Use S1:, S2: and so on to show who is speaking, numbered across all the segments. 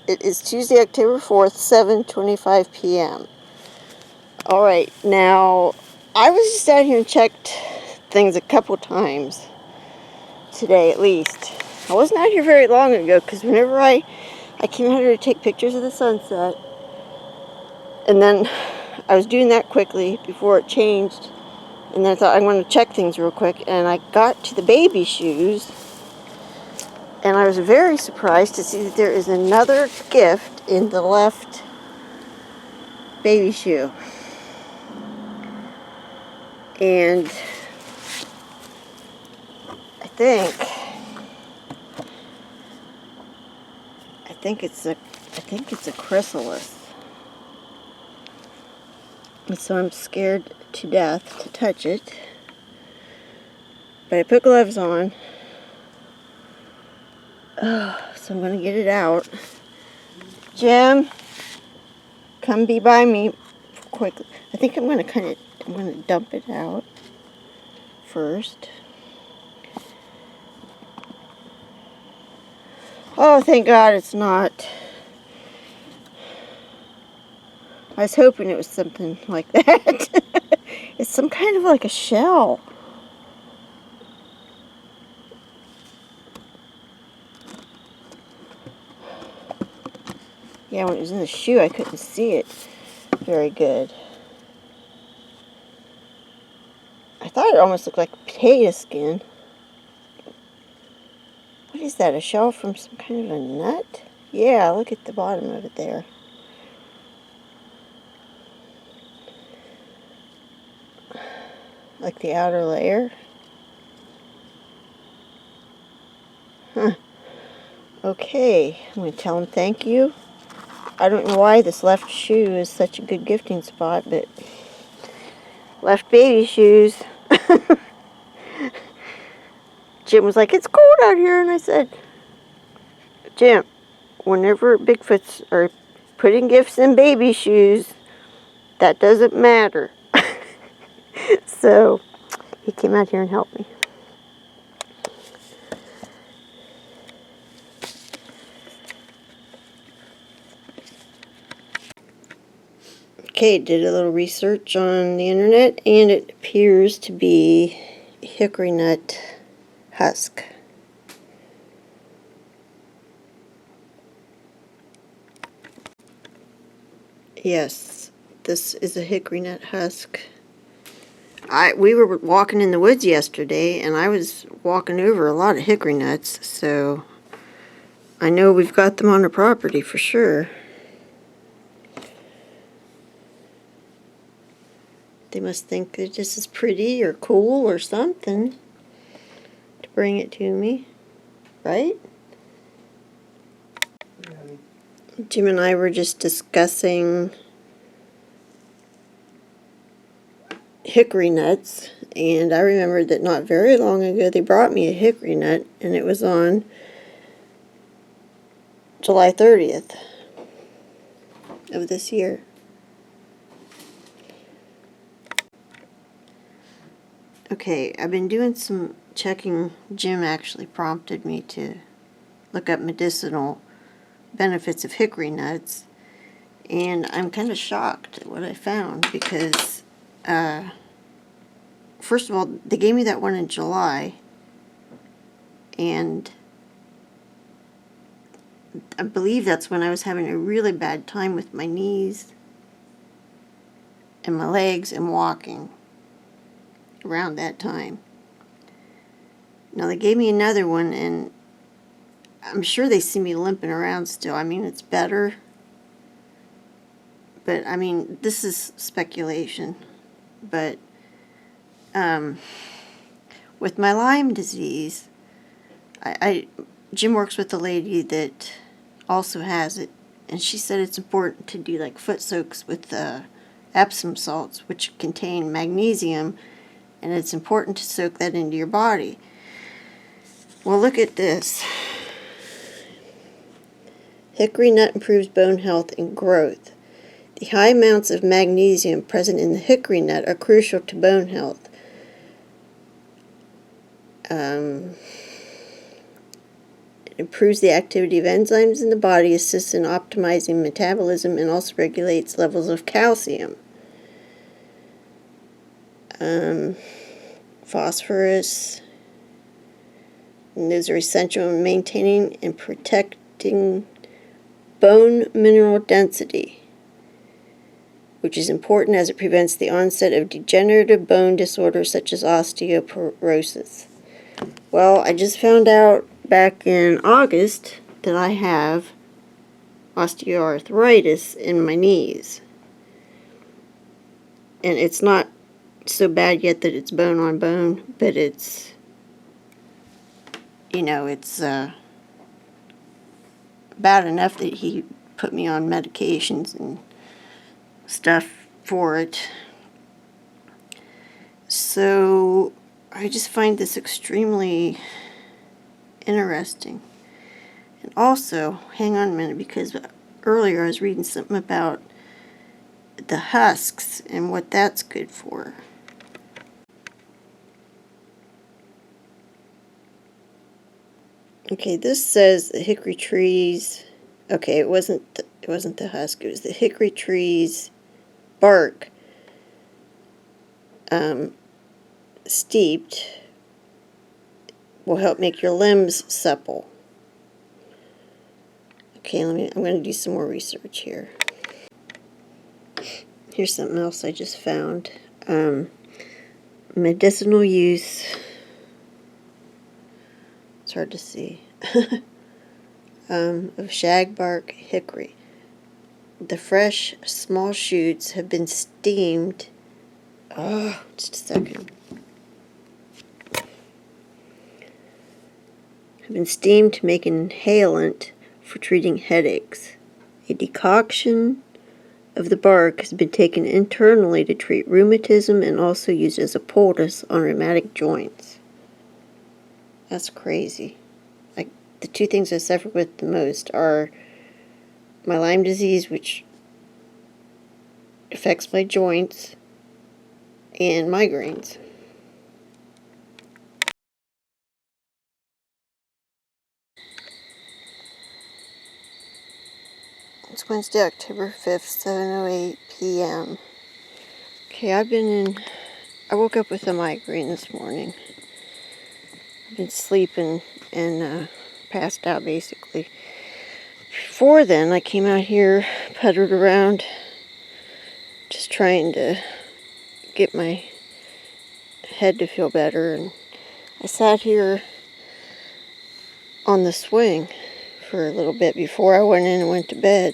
S1: It is Tuesday, October 4th, 7:25 p.m. Alright, now, I was just out here and checked things a couple times today, at least. I wasn't out here very long ago, because whenever I came out here to take pictures of the sunset, and then I was doing that quickly before it changed, and then I thought I'm going to check things real quick, and I got to the baby shoes, and I was very surprised to see that there is another gift in the left baby shoe. And I think it's a chrysalis. And so I'm scared to death to touch it. But I put gloves on. So I'm going to get it out. Jim, come be by me quickly. I think I'm going to dump it out first. Oh, thank God it's not. I was hoping it was something like that. It's some kind of like a shell. Yeah, when it was in the shoe, I couldn't see it very good. I thought it almost looked like potato skin. What is that, a shell from some kind of a nut? Yeah, look at the bottom of it there. Like the outer layer. Huh. Okay, I'm going to tell him thank you. I don't know why this left shoe is such a good gifting spot, but left baby shoes. Jim was like, it's cold out here, and I said, Jim, whenever Bigfoots are putting gifts in baby shoes, that doesn't matter. So he came out here and helped me. Okay, did a little research on the internet, and it appears to be hickory nut husk. Yes, this is a hickory nut husk. We were walking in the woods yesterday, and I was walking over a lot of hickory nuts, so I know we've got them on the property for sure. They must think that this is pretty or cool or something to bring it to me, right? Jim and I were just discussing hickory nuts, and I remembered that not very long ago they brought me a hickory nut, and it was on July 30th of this year. Okay, I've been doing some checking. Jim actually prompted me to look up medicinal benefits of hickory nuts, and I'm kind of shocked at what I found because first of all, they gave me that one in July, and I believe that's when I was having a really bad time with my knees and my legs and walking around that time. Now they gave me another one, and I'm sure they see me limping around still. I mean, it's better, but I mean, this is speculation. But with my Lyme disease, Jim works with a lady that also has it, and she said it's important to do like foot soaks with Epsom salts, which contain magnesium, and it's important to soak that into your body. Well, look at this. Hickory nut improves bone health and growth. The high amounts of magnesium present in the hickory nut are crucial to bone health. It improves the activity of enzymes in the body, assists in optimizing metabolism, and also regulates levels of calcium. Phosphorus. And those are essential in maintaining and protecting bone mineral density, which is important as it prevents the onset of degenerative bone disorders such as osteoporosis. Well, I just found out back in August that I have osteoarthritis in my knees. And it's not so bad yet that it's bone on bone, but it's, it's bad enough that he put me on medications and stuff for it. So I just find this extremely interesting. And also, hang on a minute, because earlier I was reading something about the husks and what that's good for. Okay, this says the hickory trees. Okay, it wasn't the husk. It was the hickory trees bark steeped will help make your limbs supple. Okay, I'm going to do some more research here. Here's something else I just found. Medicinal use. It's hard to see. Of shagbark hickory. The fresh, small shoots have been steamed. Oh, just a second. Have been steamed to make an inhalant for treating headaches. A decoction of the bark has been taken internally to treat rheumatism and also used as a poultice on rheumatic joints. That's crazy. The two things I suffer with the most are my Lyme disease, which affects my joints, and migraines. It's Wednesday, October 5th, 7:08 p.m. Okay, I woke up with a migraine this morning. I've been sleeping and passed out basically. Before then, I came out here, puttered around, just trying to get my head to feel better, and I sat here on the swing for a little bit before I went in and went to bed,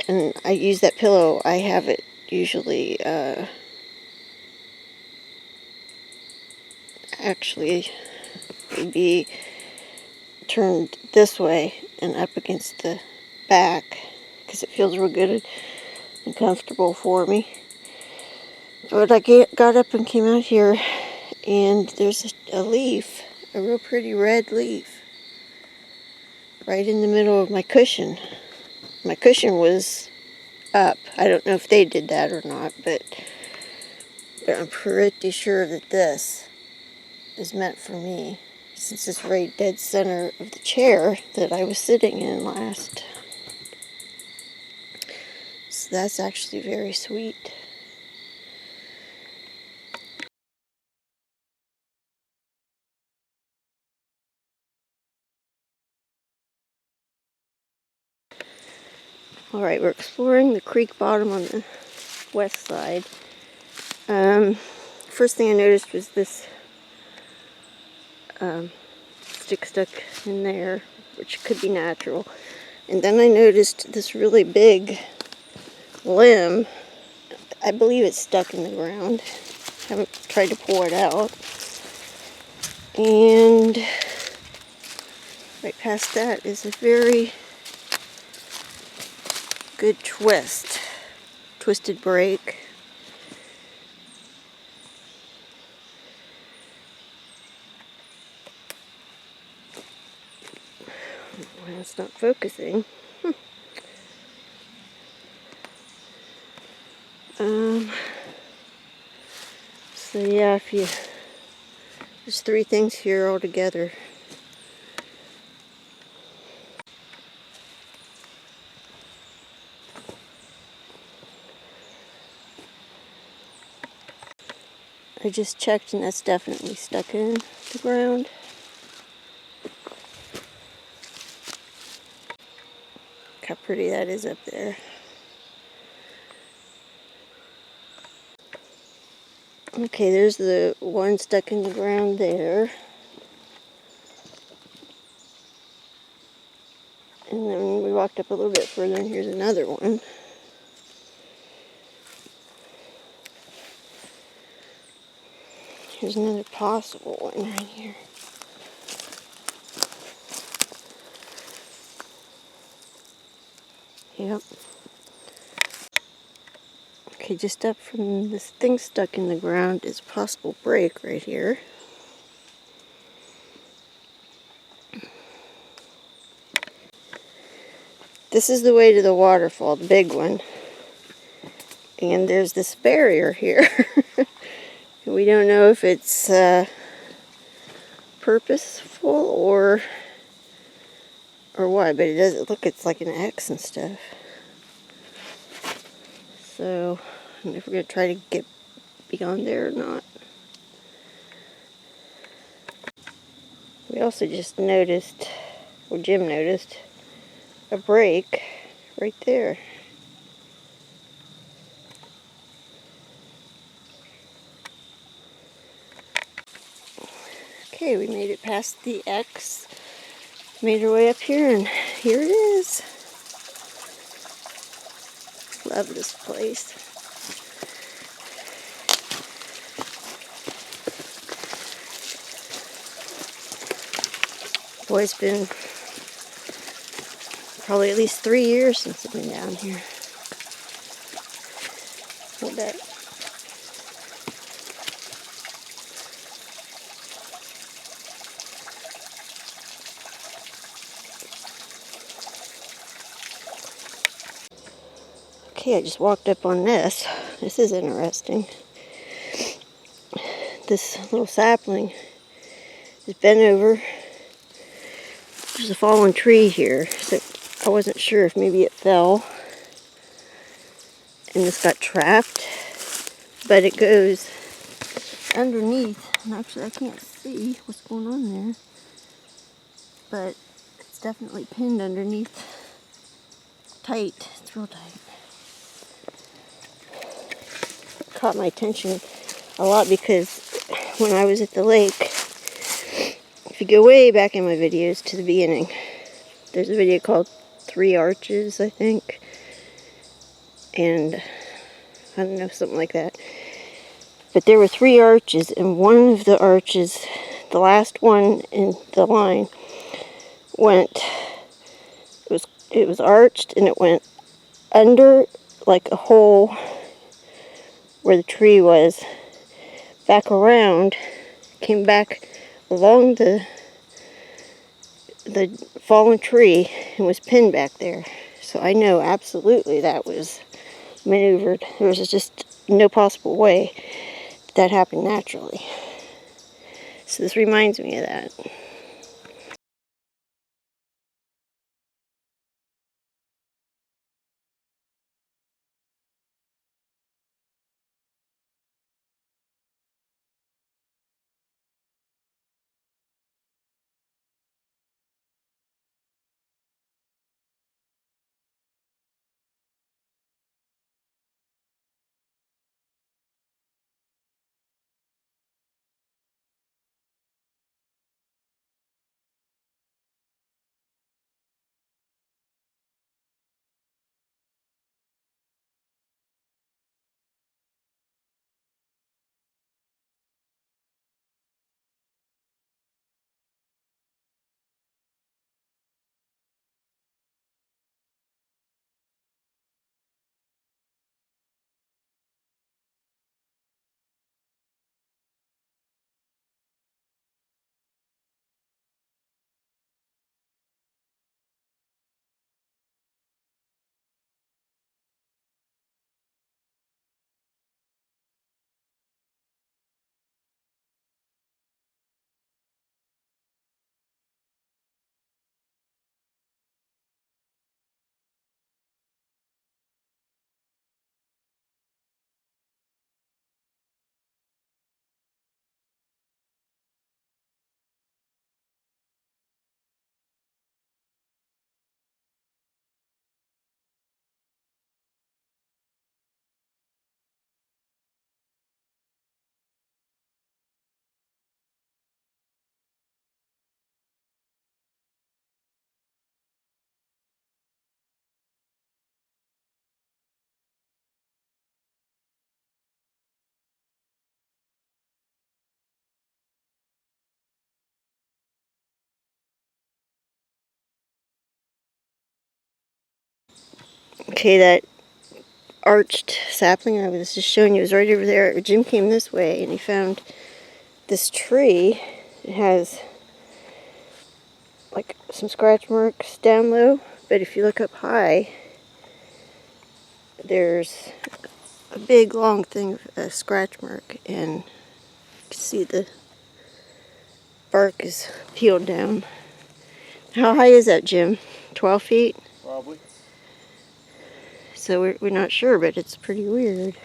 S1: and I used that pillow. I have it usually actually be turned this way and up against the back because it feels real good and comfortable for me. But I got up and came out here, and there's a leaf, a real pretty red leaf, right in the middle of my cushion. My cushion was up. I don't know if they did that or not, but I'm pretty sure that this is meant for me, since it's right dead center of the chair that I was sitting in last. So that's actually very sweet. Alright, we're exploring the creek bottom on the west side. First thing I noticed was this stick stuck in there, which could be natural. And then I noticed this really big limb. I believe it's stuck in the ground. I haven't tried to pull it out. And right past that is a very good twisted break. Well, it's not focusing. So yeah, there's three things here altogether. I just checked and that's definitely stuck in the ground. Look how pretty that is up there. Okay, there's the one stuck in the ground there. And then we walked up a little bit further and here's another one. Here's another possible one right here. Yep. Okay, just up from this thing stuck in the ground is a possible break right here. This is the way to the waterfall, the big one. And there's this barrier here. We don't know if it's purposeful or what, but it does. Look, it's like an X and stuff. So, I don't know if we're going to try to get beyond there or not. We also just noticed, or Jim noticed, a break right there. Okay, we made it past the X, made our way up here, and here it is. Love this place. Boy, it's been probably at least 3 years since I've been down here. Hold that. Okay, I just walked up on this. This is interesting. This little sapling is bent over. There's a fallen tree here, so I wasn't sure if maybe it fell and this got trapped, but it goes underneath, and actually I can't see what's going on there, but it's definitely pinned underneath tight. It's real tight. Caught my attention a lot because when I was at the lake, if you go way back in my videos to the beginning, there's a video called 3 Arches, I think, and I don't know, something like that. But there were 3 arches, and one of the arches, the last one in the line, went, it was arched, and it went under like a hole where the tree was, back around, came back along the fallen tree and was pinned back there. So I know absolutely that was maneuvered. There was just no possible way that happened naturally. So this reminds me of that. Okay, that arched sapling I was just showing you is right over there. Jim came this way and he found this tree. It has like some scratch marks down low, but if you look up high, there's a big long thing of a scratch mark, and you can see the bark is peeled down. How high is that, Jim? 12 feet?
S2: Probably.
S1: So we're not sure, but it's pretty weird.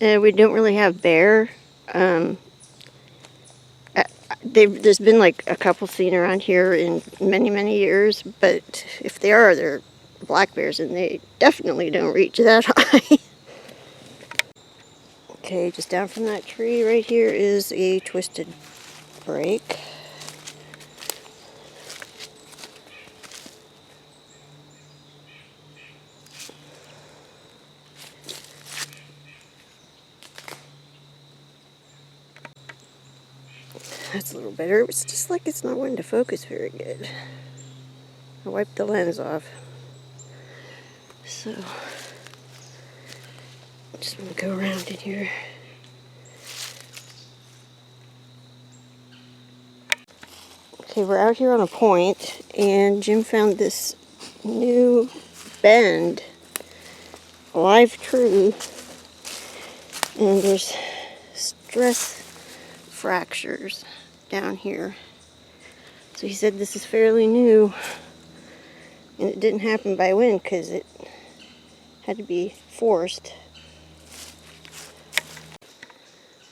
S1: And we don't really have bear. There's been like a couple seen around here in many, many years, but if they are, they're black bears, and they definitely don't reach that high. Okay, just down from that tree right here is a twisted brake. That's a little better. It's just like it's not wanting to focus very good. I wiped the lens off. So, just want to go around in here. Okay, we're out here on a point, and Jim found this new bend, a live tree, and there's stress fractures down here. So he said this is fairly new, and it didn't happen by wind because it had to be forced.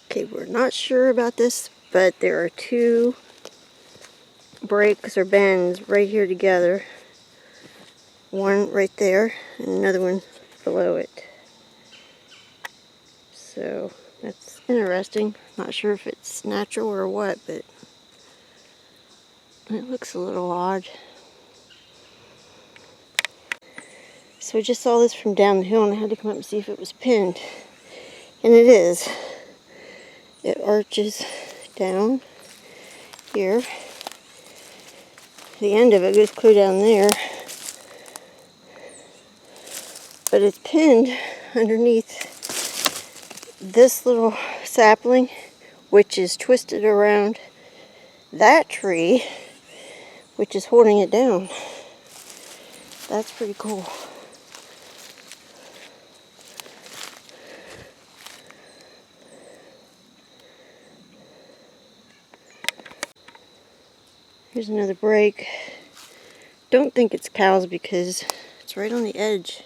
S1: Okay, we're not sure about this, but there are two breaks or bends right here together. One right there and another one below it. So that's interesting. Not sure if it's natural or what, but it looks a little odd. So I just saw this from down the hill and I had to come up and see if it was pinned. And it is. It arches down here. The end of it goes clear down there. But it's pinned underneath this little sapling, which is twisted around that tree, which is holding it down. That's pretty cool. Here's another break. Don't think it's cows because it's right on the edge.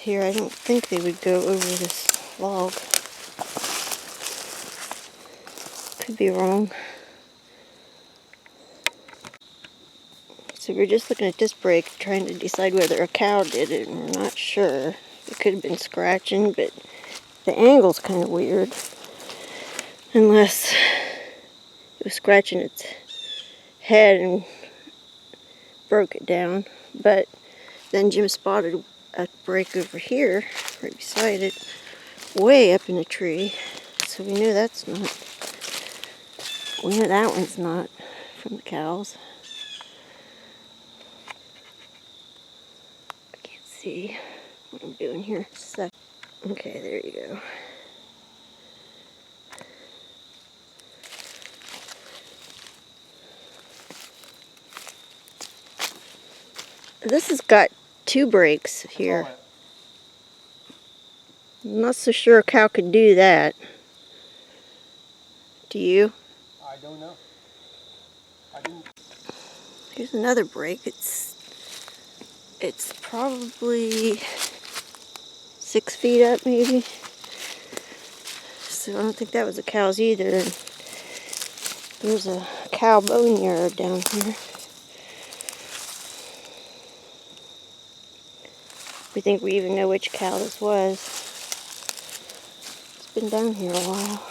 S1: Here, I don't think they would go over this log. Could be wrong. So we're just looking at this break, trying to decide whether a cow did it, and we're not sure. It could have been scratching, but the angle's kind of weird. Unless it was scratching its head and broke it down. But then Jim spotted a break over here, right beside it, way up in a tree. So we knew that's not, we knew that one's not from the cows. I can't see what I'm doing here. Okay, there you go. This has got two breaks here. I'm not so sure a cow could do that. Do you?
S2: I don't know. I didn't.
S1: Here's another break. It's probably 6 feet up, maybe. So I don't think that was a cow's either. There's a cow boneyard down here. We think we even know which cow this was. It's been down here a while.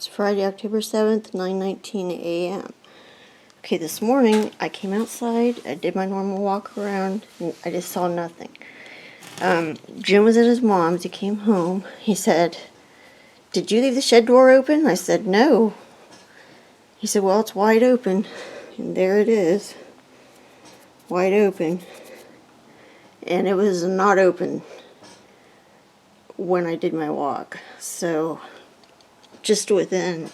S1: Friday, October 7th, 9:19 a.m. Okay, this morning I came outside, I did my normal walk around, and I just saw nothing. Jim was at his mom's, he came home, he said, "Did you leave the shed door open?" I said, "No." He said, "Well, it's wide open," and there it is, wide open, and it was not open when I did my walk, so just within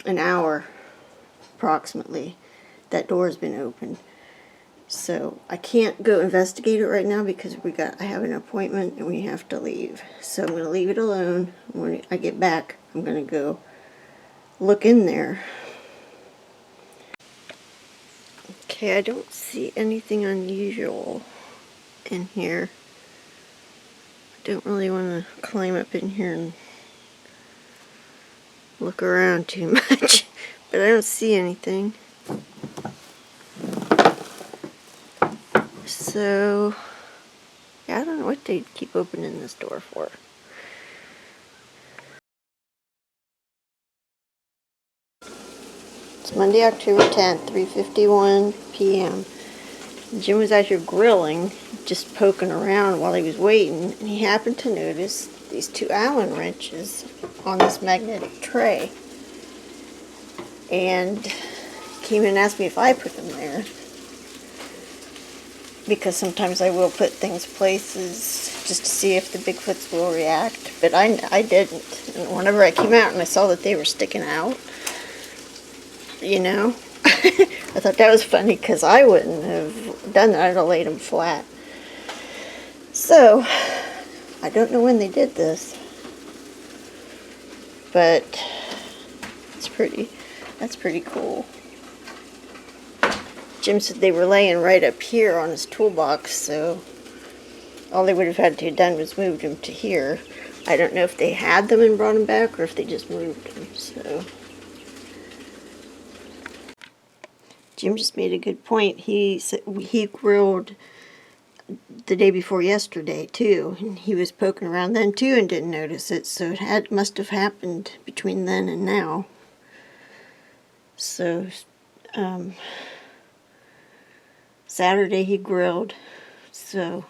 S1: an hour, approximately, that door has been opened. So I can't go investigate it right now because I have an appointment and we have to leave. So I'm going to leave it alone. When I get back, I'm going to go look in there. Okay, I don't see anything unusual in here. I don't really want to climb up in here and look around too much, but I don't see anything. So, yeah, I don't know what they keep opening this door for. It's Monday, October 10th, 3:51 p.m. Jim was out here grilling, just poking around while he was waiting, and he happened to notice these two Allen wrenches on this magnetic tray. And he came in and asked me if I put them there, because sometimes I will put things places just to see if the Bigfoots will react, but I didn't. And whenever I came out and I saw that they were sticking out, you know, I thought that was funny because I wouldn't have done that. I'd have laid them flat. So, I don't know when they did this, but that's pretty cool. Jim said they were laying right up here on his toolbox, so all they would have had to have done was moved them to here. I don't know if they had them and brought them back or if they just moved them, so. Jim just made a good point. He said he grilled the day before yesterday too, and he was poking around then too and didn't notice it, so it must have happened between then and now. So Saturday he grilled, so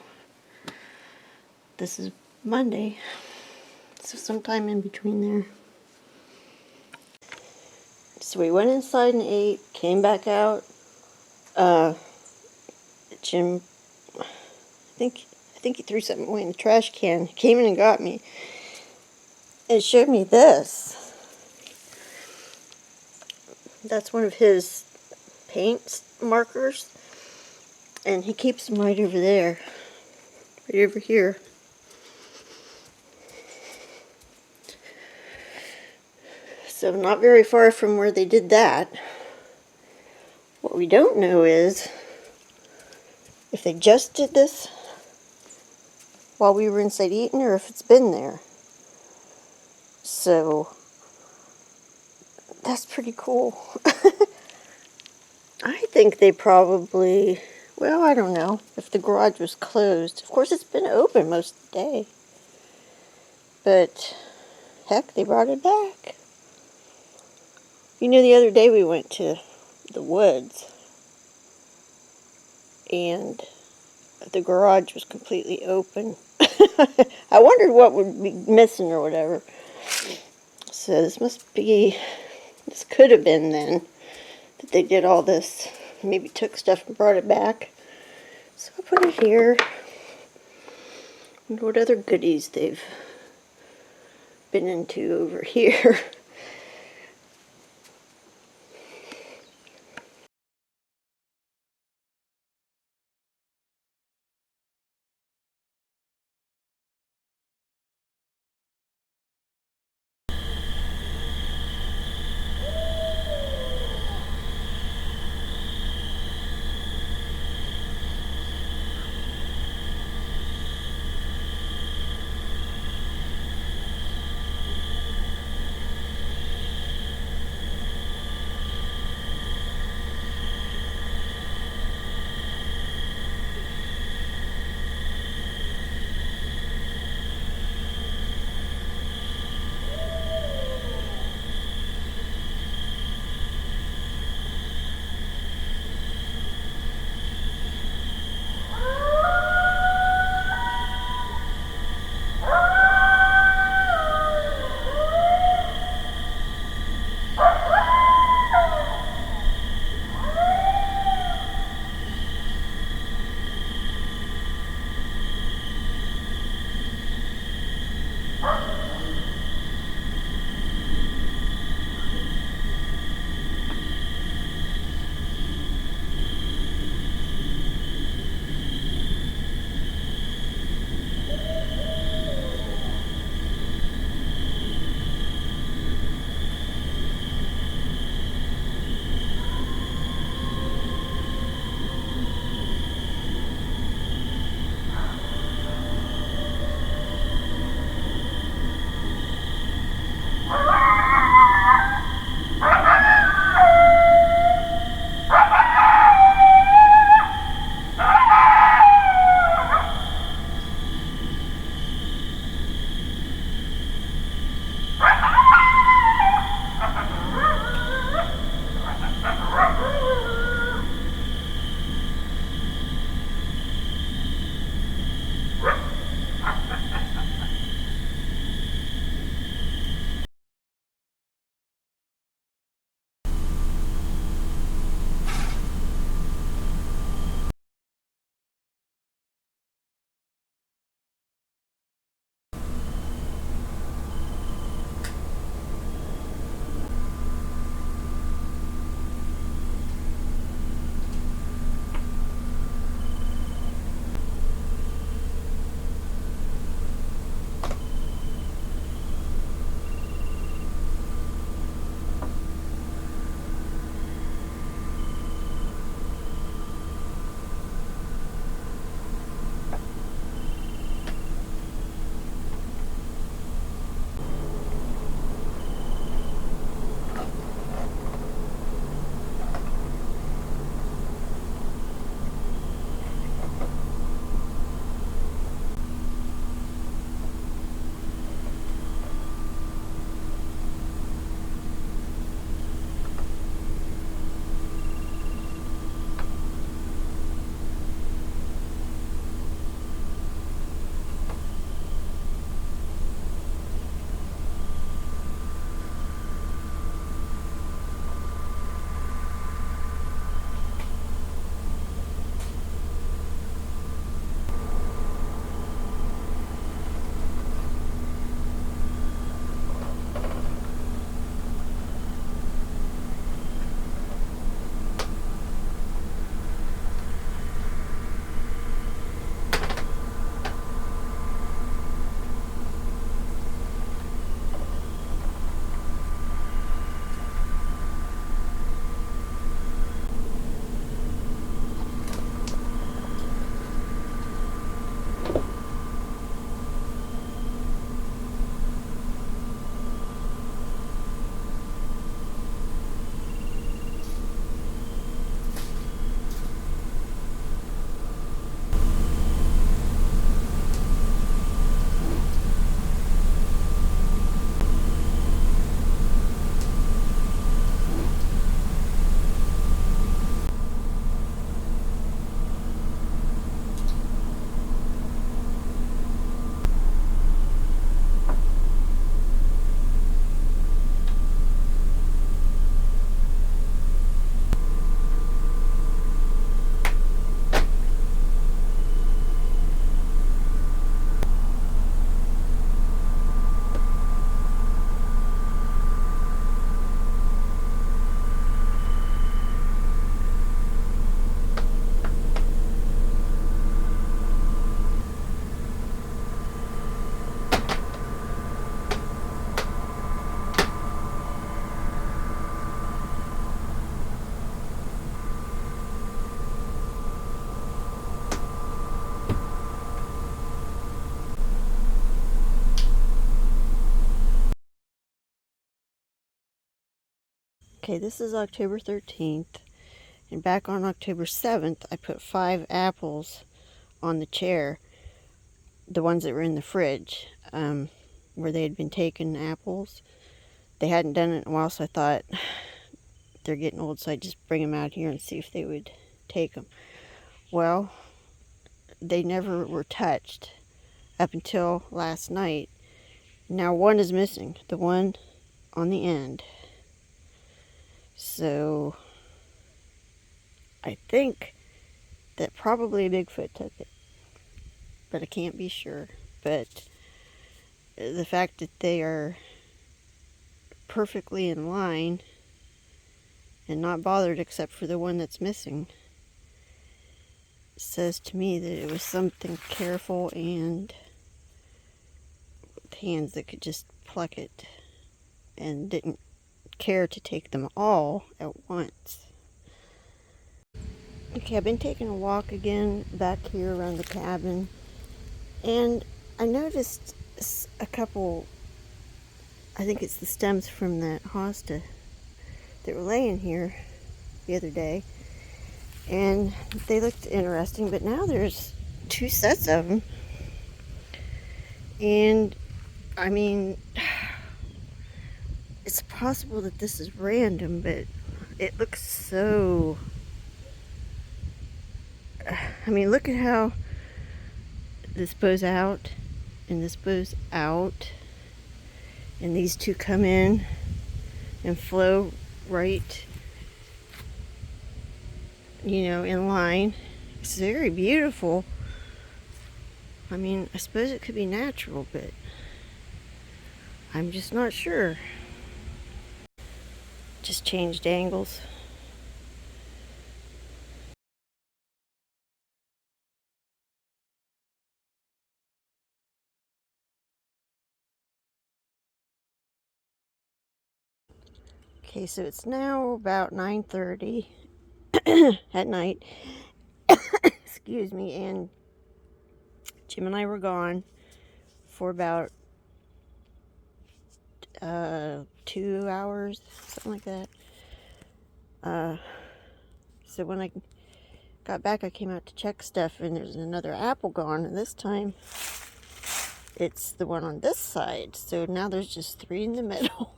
S1: this is Monday, so sometime in between there. So we went inside and ate, came back out. Jim, I think he threw something away in the trash can. He came in and got me and showed me this. That's one of his paint markers, and he keeps them right over there, right over here. So not very far from where they did that. What we don't know is if they just did this while we were inside eating or if it's been there. So that's pretty cool. I think they probably, well, I don't know, if the garage was closed. Of course, it's been open most of the day. But, heck, they brought it back. You know, the other day we went to the woods, and the garage was completely open. I wondered what would be missing or whatever. So this could have been then that they did all this. Maybe took stuff and brought it back. So I put it here. And what other goodies they've been into over here. Okay, this is October 13th, and back on October 7th, I put 5 apples on the chair, the ones that were in the fridge, where they had been taking apples. They hadn't done it in a while, so I thought they're getting old, so I'd just bring them out here and see if they would take them. Well, they never were touched up until last night. Now one is missing, the one on the end. So I think that probably a Bigfoot took it, but I can't be sure. But the fact that they are perfectly in line and not bothered except for the one that's missing says to me that it was something careful and with hands that could just pluck it and didn't care to take them all at once. Okay, I've been taking a walk again back here around the cabin, and I noticed a couple, I think it's the stems from that hosta that were laying here the other day, and they looked interesting, but now there's 2 sets of them, and I mean, it's possible that this is random, but it looks so, I mean, look at how this bows out and this bows out, and these 2 come in and flow right, in line. It's very beautiful. I mean, I suppose it could be natural, but I'm just not sure. Just changed angles. Okay, so it's now about 9:30 at night. Excuse me, and Jim and I were gone for about 2 hours, something like that. So when I got back, I came out to check stuff, and there's another apple gone, and this time it's the one on this side. So now there's just 3 in the middle.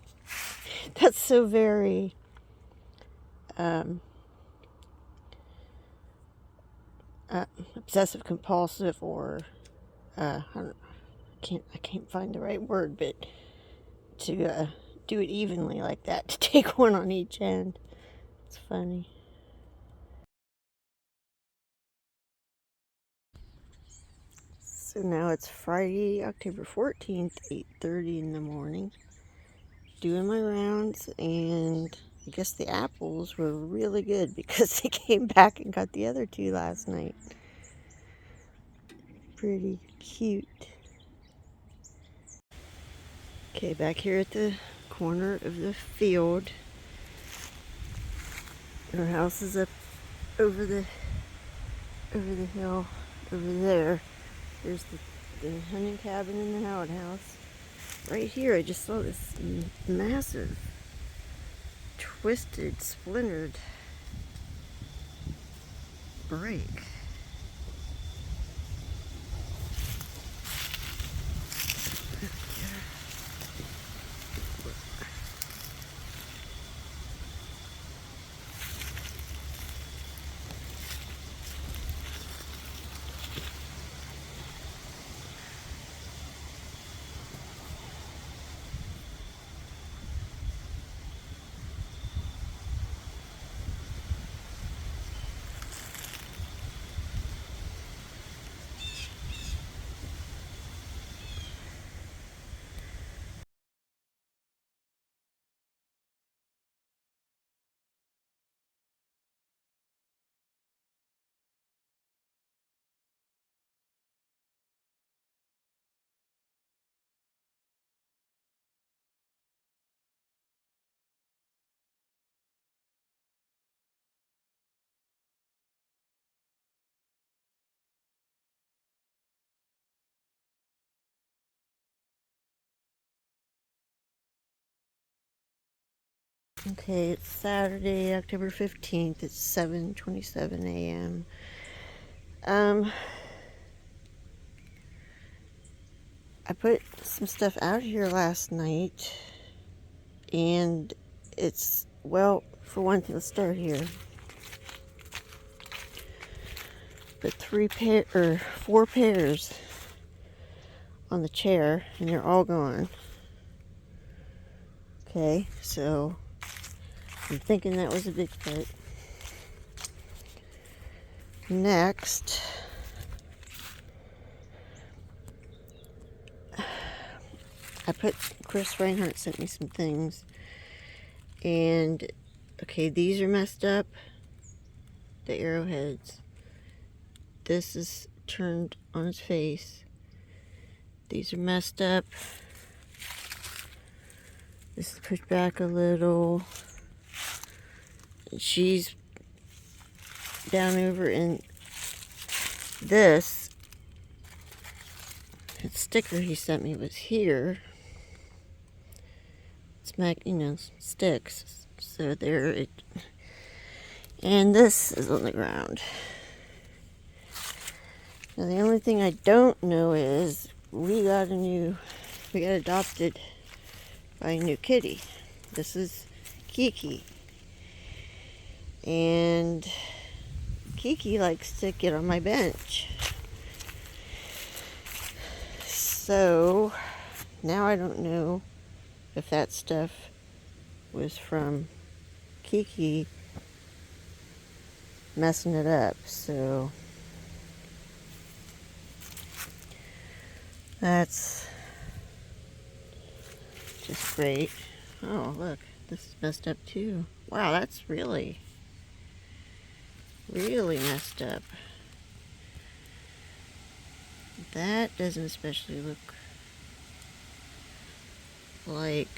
S1: That's so very obsessive compulsive, or I can't find the right word, but to do it evenly like that, to take one on each end. It's funny. So now it's Friday, October 14th, 8:30 in the morning. Doing my rounds, and I guess the apples were really good because they came back and got the other 2 last night. Pretty cute. Okay, back here at the corner of the field. Our house is up over the hill over there. There's the hunting cabin and the outhouse. Right here, I just saw this massive, twisted, splintered break. Okay, it's Saturday, October 15th. It's 7:27 a.m. I put some stuff out here last night, and it's, well, for one thing, let's start here. But 4 pairs on the chair, and they're all gone. Okay, so I'm thinking that was a Bigfoot. Next, Chris Reinhardt sent me some things, and okay, these are messed up, the arrowheads. This is turned on its face. These are messed up. This is pushed back a little. She's down over in this. That sticker he sent me was here. It's sticks. So there it. And this is on the ground. Now the only thing I don't know is we got adopted by a new kitty. This is Kiki. And Kiki likes to get on my bench. So now I don't know if that stuff was from Kiki messing it up. So that's just great. Oh, look, this is messed up too. Wow, that's really messed up. That doesn't especially look like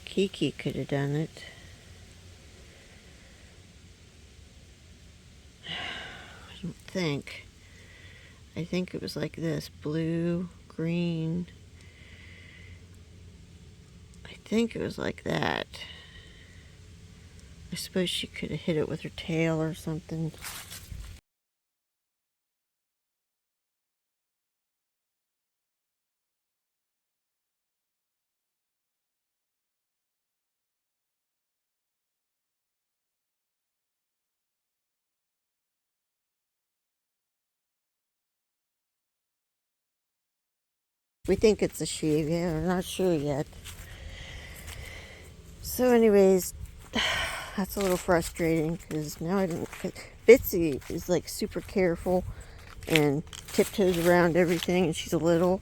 S1: Kiki could have done it. I don't think. I think it was like this, blue, green. I think it was like that. I suppose she could have hit it with her tail or something. We think it's a she, yeah, we're not sure yet. So anyways, that's a little frustrating because now I don't. Bitsy is like super careful and tiptoes around everything, and she's a little.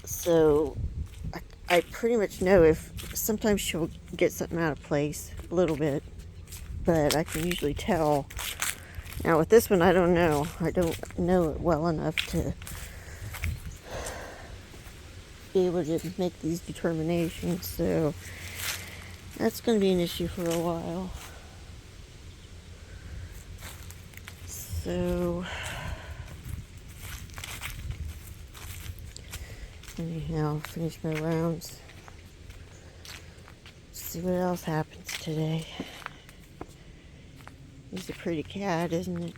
S1: So I pretty much know if sometimes she'll get something out of place a little bit, but I can usually tell. Now with this one, I don't know. I don't know it well enough to be able to make these determinations. So that's going to be an issue for a while. So anyhow, finish my rounds. See what else happens today. He's a pretty cat, isn't it?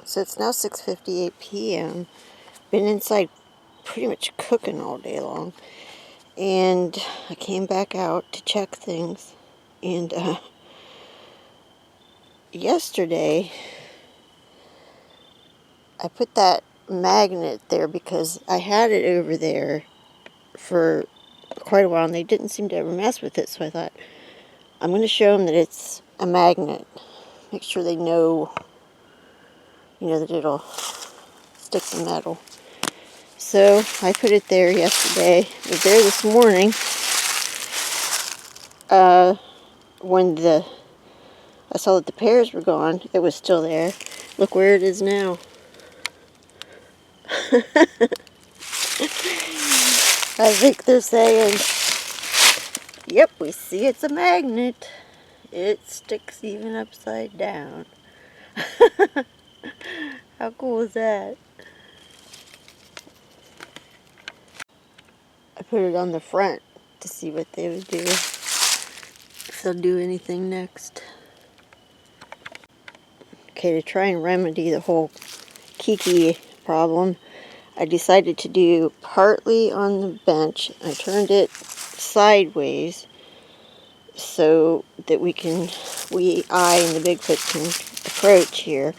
S1: So it's now 6:58 p.m. Been inside pretty much cooking all day long. And I came back out to check things. And yesterday, I put that magnet there because I had it over there for quite a while and they didn't seem to ever mess with it. So I thought, I'm going to show them that it's a magnet. Make sure they know, that it'll stick to metal. So I put it there yesterday. It was there this morning. When I saw that the pears were gone, it was still there. Look where it is now. I think they're saying, yep, we see it's a magnet. It sticks even upside down. How cool is that? put it on the front to see what they would do. If they'll do anything next. Okay, to try and remedy the whole Kiki problem, I decided to do partly on the bench. I turned it sideways so that I and the Bigfoot can approach here.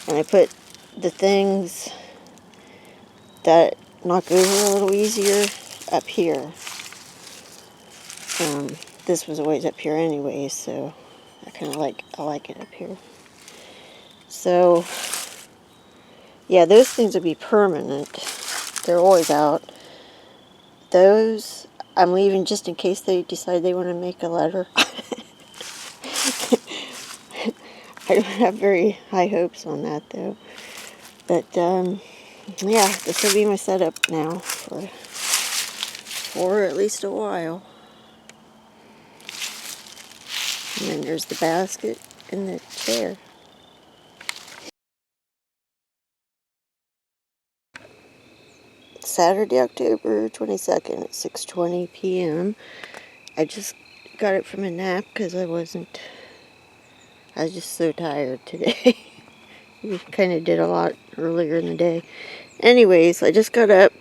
S1: And I put the things that knock over a little easier up here. This was always up here anyway, so I like it up here. So, yeah, those things would be permanent. They're always out. Those I'm leaving just in case they decide they want to make a letter. I don't have very high hopes on that though. But yeah, this will be my setup now for at least a while. And then there's the basket and the chair. Saturday, October 22nd at 6:20 p.m. I just got it from a nap because I was just so tired today. We kind of did a lot earlier in the day. Anyways, I just got up.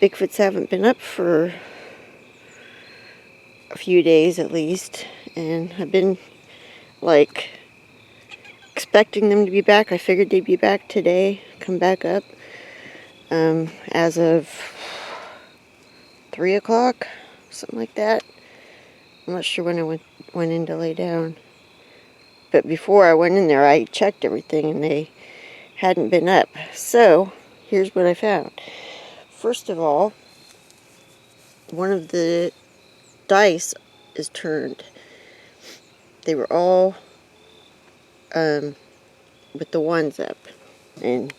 S1: Bigfoots haven't been up for a few days at least, and I've been like expecting them to be back. I figured they'd be back today, come back up as of 3 o'clock, something like that. I'm not sure when I went in to lay down. But before I went in there, I checked everything and they hadn't been up. So, here's what I found. First of all, one of the dice is turned. They were all with the ones up. And,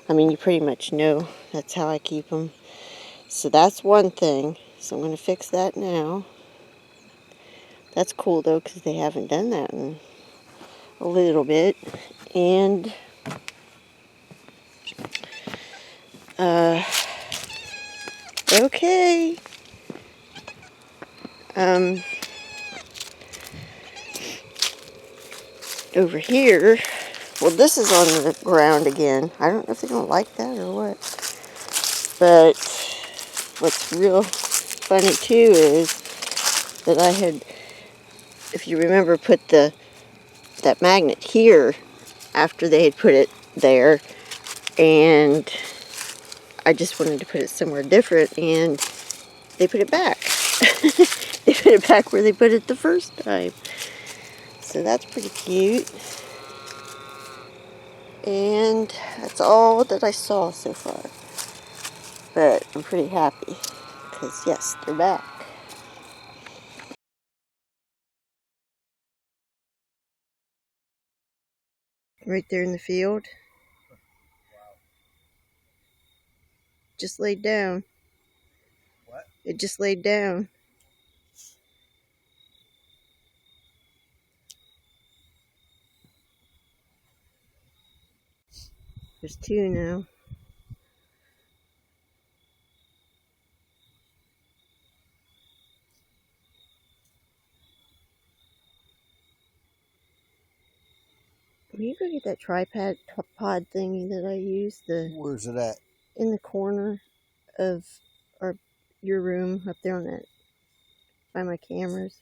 S1: I mean, you pretty much know that's how I keep them. So that's one thing. So I'm going to fix that now. That's cool, though, because they haven't done that in a little bit. And okay. Over here, well, this is on the ground again. I don't know if they don't like that or what. But what's real funny too is that I had, if you remember, put that magnet here after they had put it there, and I just wanted to put it somewhere different, and they put it back. They put it back where they put it the first time. So that's pretty cute. And that's all that I saw so far. But I'm pretty happy because yes, they're back. Right there in the field. Just laid down.
S2: What?
S1: It just laid down. There's two now. Will you go get that tripod thingy that I use?
S2: Where's it at?
S1: In the corner of your room up there on that by my cameras.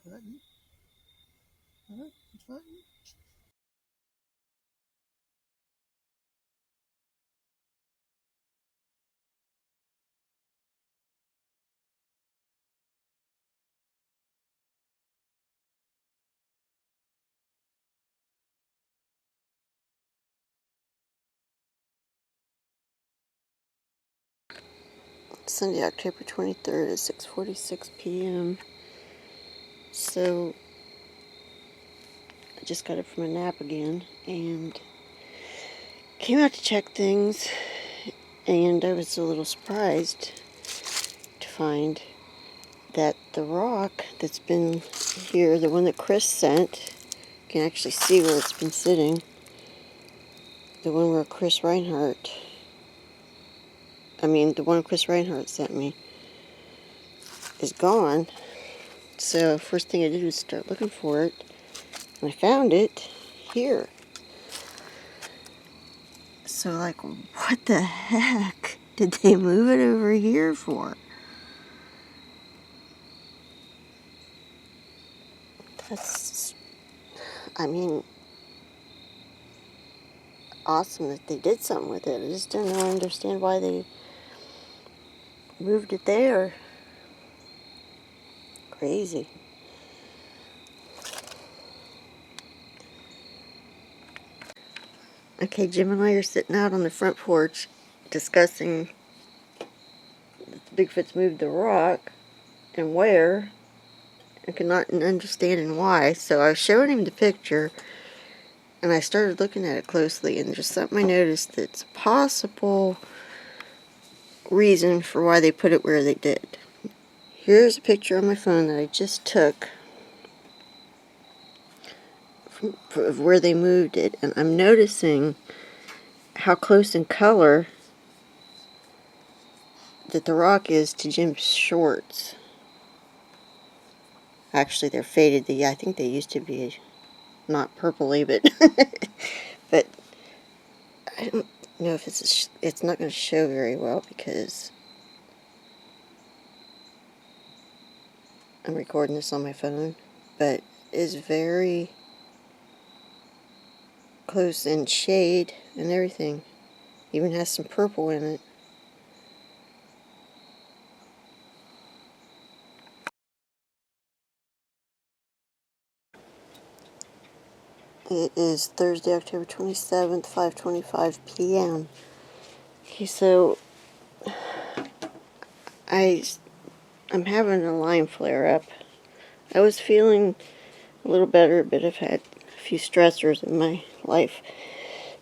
S2: hunting? Huh? It's hunting?
S1: Sunday, October 23rd at 6:46 p.m. So, I just got up from a nap again and came out to check things, and I was a little surprised to find that the rock that's been here, the one that Chris sent, you can actually see where it's been sitting. The one where the one Chris Reinhardt sent me is gone. So first thing I did was start looking for it, and I found it here. So like, what the heck did they move it over here for? That's, I mean, awesome that they did something with it. I just don't understand why they moved it there. Crazy. Okay, Jim and I are sitting out on the front porch discussing that the Bigfoot's moved the rock and where. I cannot understand why. So I was showing him the picture, and I started looking at it closely, and there's something I noticed that's a possible reason for why they put it where they did. Here's a picture on my phone that I just took of where they moved it, and I'm noticing how close in color that the rock is to Jim's shorts. Actually, they're faded. I think they used to be not purpley, but but I don't know if it's not going to show very well because I'm recording this on my phone, but it is very close in shade and everything. Even has some purple in it. It is Thursday, October 27th, 5:25 p.m. Okay, so I'm having a Lyme flare-up. I was feeling a little better, but I've had a few stressors in my life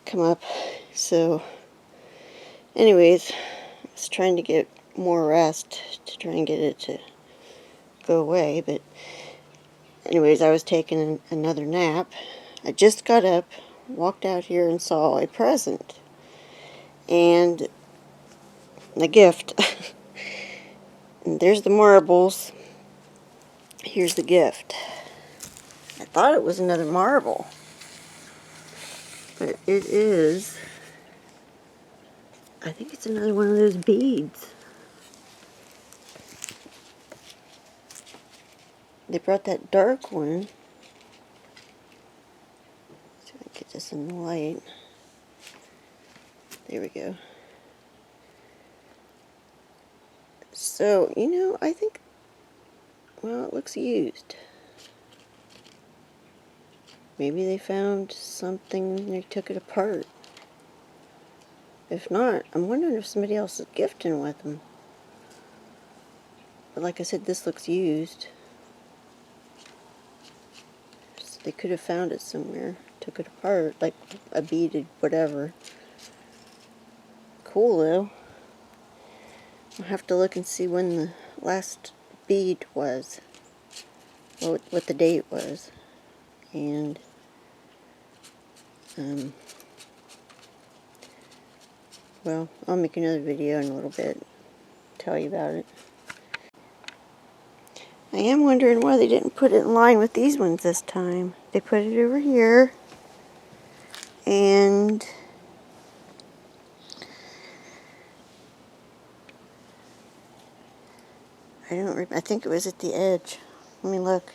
S1: come up. So, anyways, I was trying to get more rest to try and get it to go away. But anyways, I was taking another nap. I just got up, walked out here, and saw a present and a gift. And there's the marbles. Here's the gift. I thought it was another marble, but it is. I think it's another one of those beads. They brought that dark one. See if I can get this in the light. There we go. So, I think, well, it looks used. Maybe they found something and they took it apart. If not, I'm wondering if somebody else is gifting with them. But like I said, this looks used. So they could have found it somewhere, took it apart, like a beaded whatever. Cool though. I'll have to look and see when the last bead was, what the date was, and well, I'll make another video in a little bit, tell you about it. I am wondering why they didn't put it in line with these ones this time. They put it over here, and I think it was at the edge. Let me look.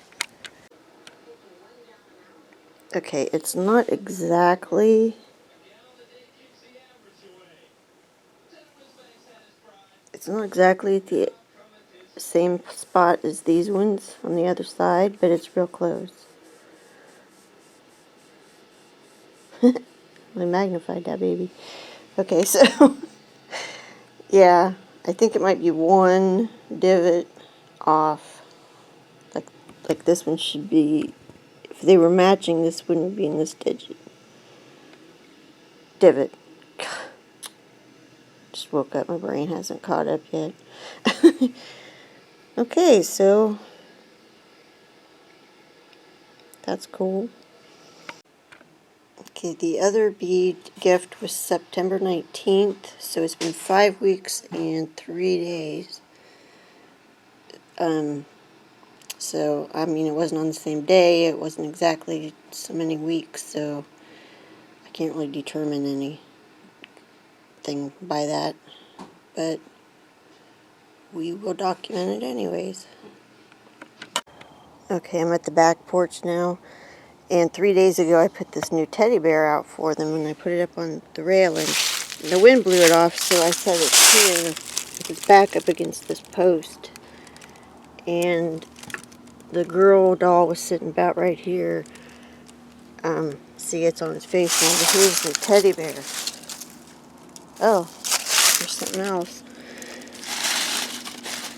S1: Okay, it's not exactly at the same spot as these ones on the other side, but it's real close. I magnified that baby. Okay, so yeah, I think it might be one divot off. Like this one should be, if they were matching, this wouldn't be in this divot. Just woke up, my brain hasn't caught up yet. Okay, so that's cool. Okay, the other bead gift was September 19th, so it's been 5 weeks and 3 days. So, I mean, it wasn't on the same day, it wasn't exactly so many weeks, so I can't really determine anything by that, but we will document it anyways. Okay, I'm at the back porch now, and 3 days ago I put this new teddy bear out for them, and I put it up on the railing, and the wind blew it off, so I set it here with its back up against this post, and the girl doll was sitting about right here. See, it's on its face now, but here's the teddy bear. Oh, there's something else.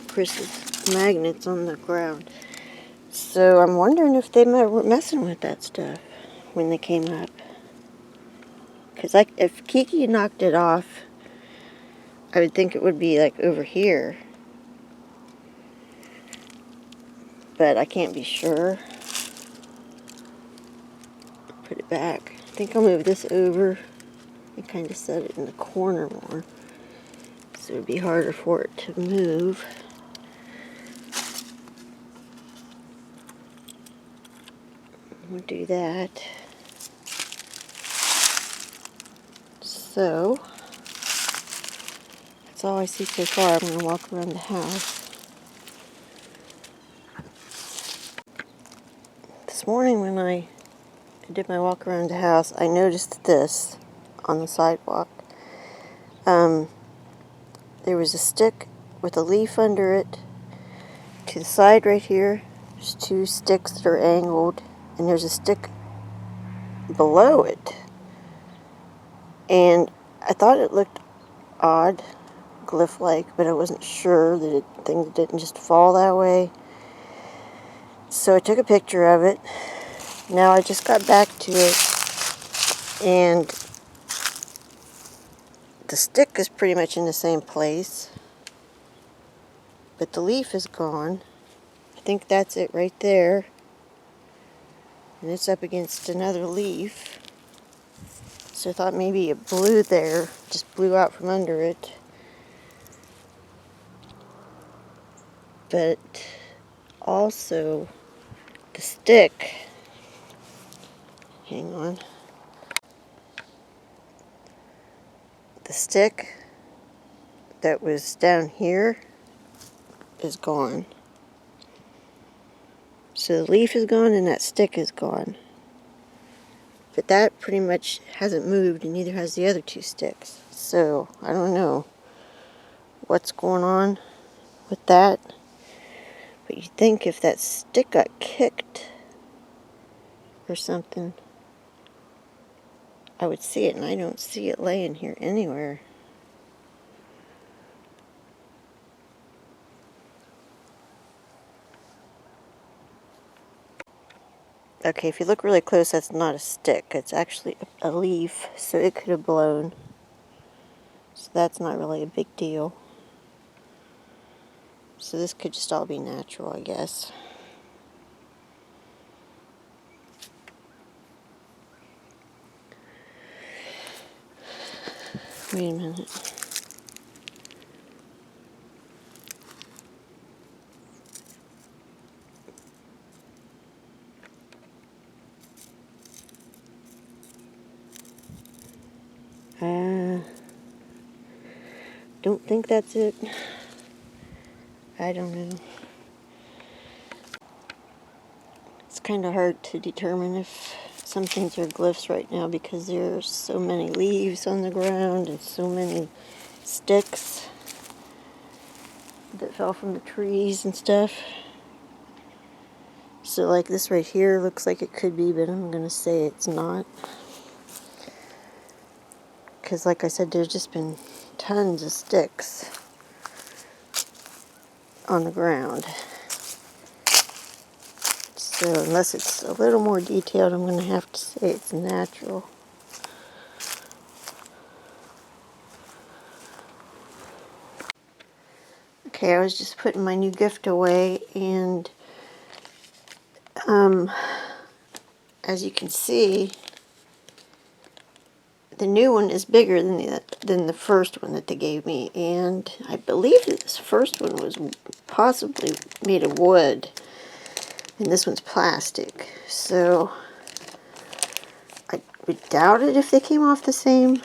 S1: Chris's magnets on the ground. So I'm wondering if they were messing with that stuff when they came up. Because if Kiki knocked it off, I would think it would be like over here. But I can't be sure. Put it back. I think I'll move this over and kind of set it in the corner more, so it would be harder for it to move. We'll do that. So, that's all I see so far. I'm going to walk around the house. This morning when I did my walk around the house, I noticed this on the sidewalk. There was a stick with a leaf under it. To the side right here, there's 2 sticks that are angled, and there's a stick below it. And I thought it looked odd, glyph-like, but I wasn't sure that things didn't just fall that way. So I took a picture of it. Now I just got back to it, and the stick is pretty much in the same place, but the leaf is gone. I think that's it right there, and it's up against another leaf. So I thought maybe it blew there, just blew out from under it. But also the stick, hang on, the stick that was down here is gone. So the leaf is gone and that stick is gone. But that pretty much hasn't moved, and neither has the other 2 sticks. So I don't know what's going on with that. But you'd think if that stick got kicked or something, I would see it, and I don't see it laying here anywhere. Okay, if you look really close, that's not a stick. It's actually a leaf, so it could have blown. So that's not really a big deal. So this could just all be natural, I guess. Wait a minute. Don't think that's it. I don't know. It's kind of hard to determine if some things are glyphs right now because there's so many leaves on the ground and so many sticks that fell from the trees and stuff. So like this right here looks like it could be, but I'm going to say it's not. Because like I said, there's just been tons of sticks on the ground. So unless it's a little more detailed, I'm going to have to say it's natural. Okay, I was just putting my new gift away, and as you can see, the new one is bigger than the first one that they gave me, and I believe that this first one was possibly made of wood, and this one's plastic. So I would doubt it if they came off the same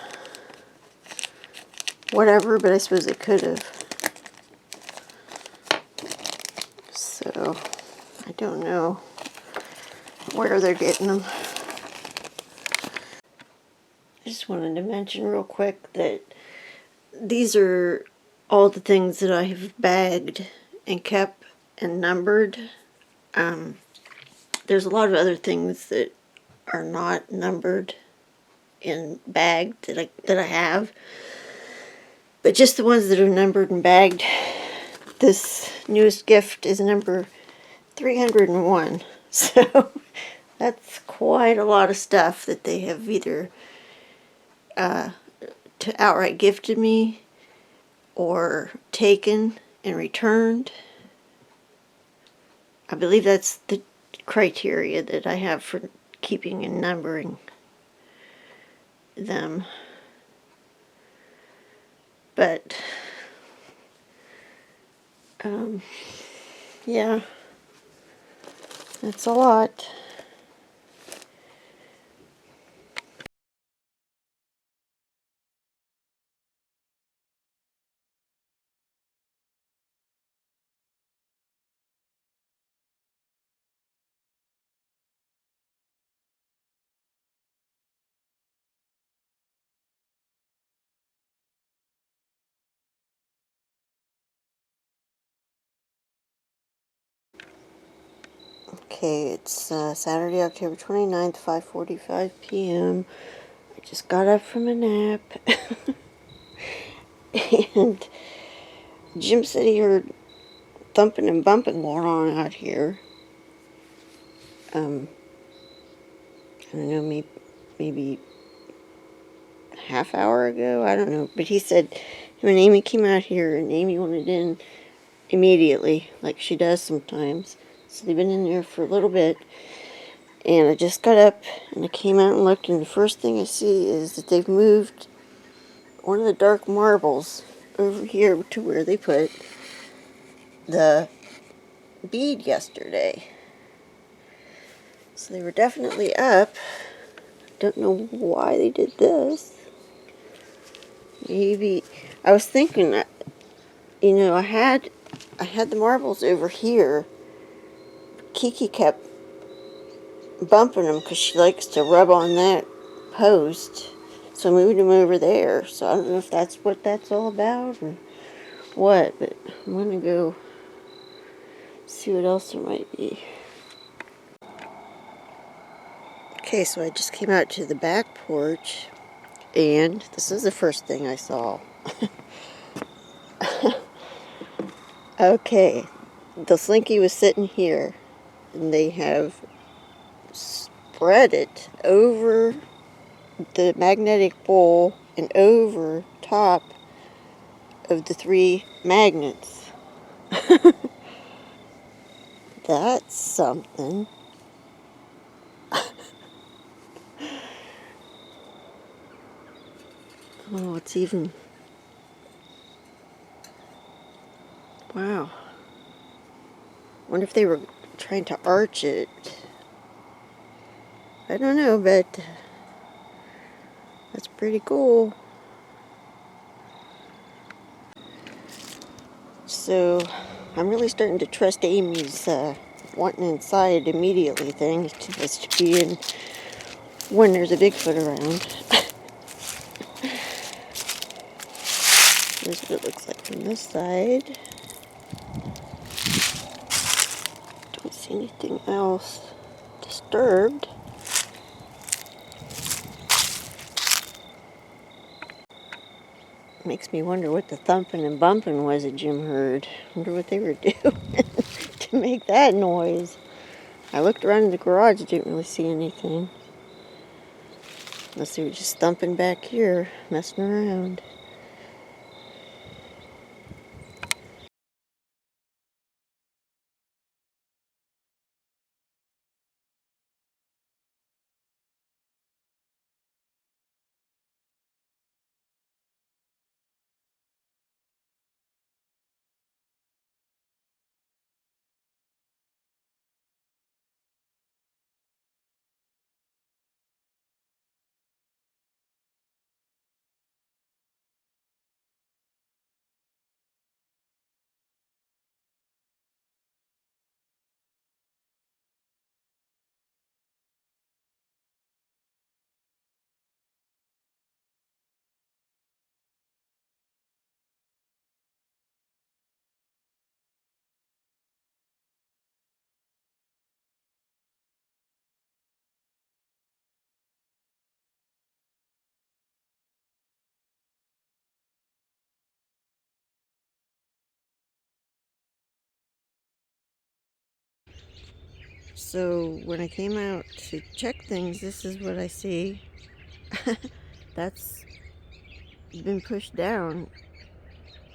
S1: whatever, but I suppose they could have. So I don't know where they're getting them. I just wanted to mention real quick that these are all the things that I have bagged and kept and numbered. There's a lot of other things that are not numbered and bagged that I have, but just the ones that are numbered and bagged. This newest gift is number 301, so that's quite a lot of stuff that they have either to outright gifted me or taken and returned. I believe that's the criteria that I have for keeping and numbering them. But yeah, that's a lot. Okay, it's Saturday, October 29th, 5:45 p.m. I just got up from a nap. And Jim said he heard thumping and bumping going on out here. I don't know, maybe a half hour ago, I don't know. But he said when Amy came out here, and Amy wanted in immediately, like she does sometimes. So they've been in there for a little bit. And I just got up, and I came out and looked, and the first thing I see is that they've moved one of the dark marbles over here to where they put the bead yesterday. So they were definitely up. Don't know why they did this. Maybe I was thinking that, you know, I had the marbles over here. Kiki kept bumping them because she likes to rub on that post. So I moved them over there. So I don't know if that's what that's all about or what, but I'm gonna go see what else there might be. Okay, so I just came out to the back porch, and this is the first thing I saw. Okay, the slinky was sitting here, and they have spread it over the magnetic bowl and over top of the 3 magnets. That's something. Oh, it's even... Wow. Wonder if they were trying to arch it. I don't know, but that's pretty cool. So, I'm really starting to trust Amy's wanting inside immediately thing to just be in when there's a Bigfoot around. Here's what it looks like from this side. Don't see anything else disturbed. Makes me wonder what the thumping and bumping was that Jim heard. Wonder what they were doing to make that noise. I looked around in the garage, didn't really see anything. Unless they were just thumping back here, messing around. So when I came out to check things, this is what I see. That's been pushed down.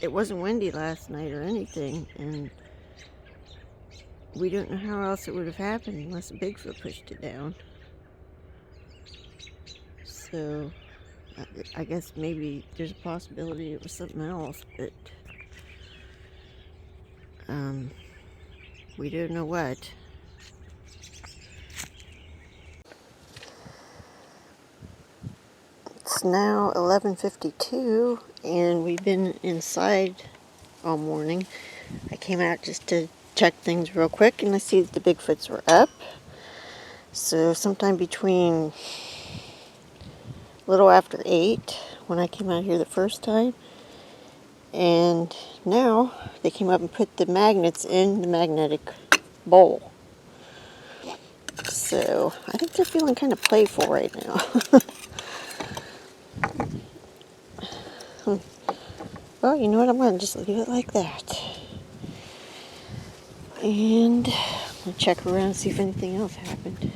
S1: It wasn't windy last night or anything, and we don't know how else it would have happened unless a Bigfoot pushed it down. So I guess maybe there's a possibility it was something else, but we don't know what. It's now 11:52, and we've been inside all morning. I came out just to check things real quick, and I see that the Bigfoots were up. So sometime between a little after 8 when I came out here the first time, and now they came up and put the magnets in the magnetic bowl. So I think they're feeling kind of playful right now. Well, you know what? I'm going to just leave it like that. And I'll check around and see if anything else happened.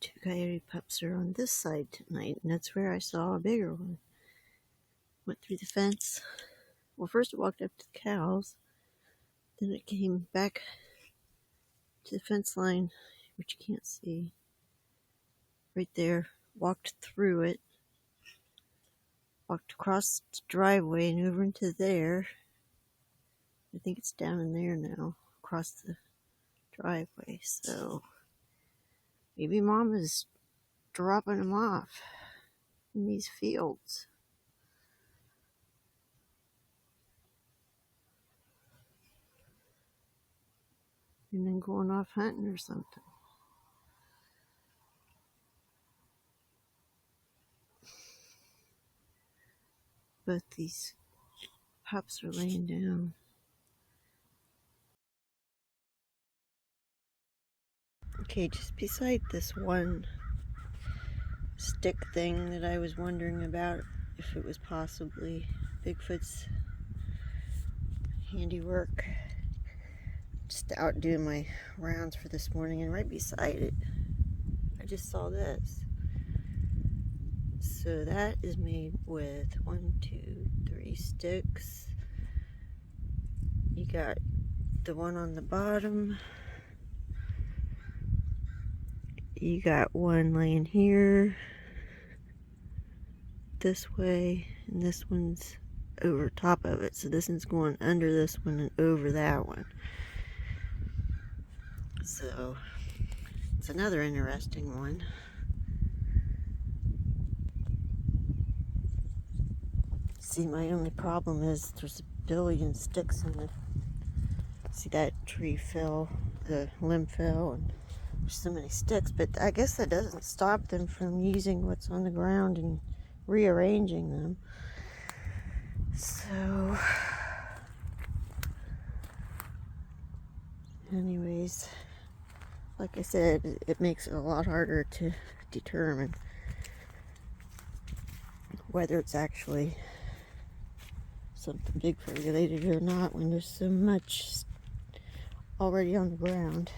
S1: Two coyote pups are on this side tonight, and that's where I saw a bigger one. Went through the fence. Well, first it walked up to the cows, then it came back to the fence line, which you can't see. Right there, walked through it, walked across the driveway and over into there, I think it's down in there now, across the driveway. So maybe Mom is dropping them off in these fields. And then going off hunting or something. But these pups are laying down. Okay, just beside this one stick thing that I was wondering about if it was possibly Bigfoot's handiwork. Just out doing my rounds for this morning, and right beside it, I just saw this. So that is made with 1, 2, 3 sticks. You got the one on the bottom. You got one laying here, this way, and this one's over top of it. So this one's going under this one and over that one. So it's another interesting one. See, my only problem is there's a billion sticks in it. See, that tree fell, the limb fell, and there's so many sticks, but I guess that doesn't stop them from using what's on the ground and rearranging them. So anyways, like I said, it makes it a lot harder to determine whether it's actually something Bigfoot related or not when there's so much already on the ground.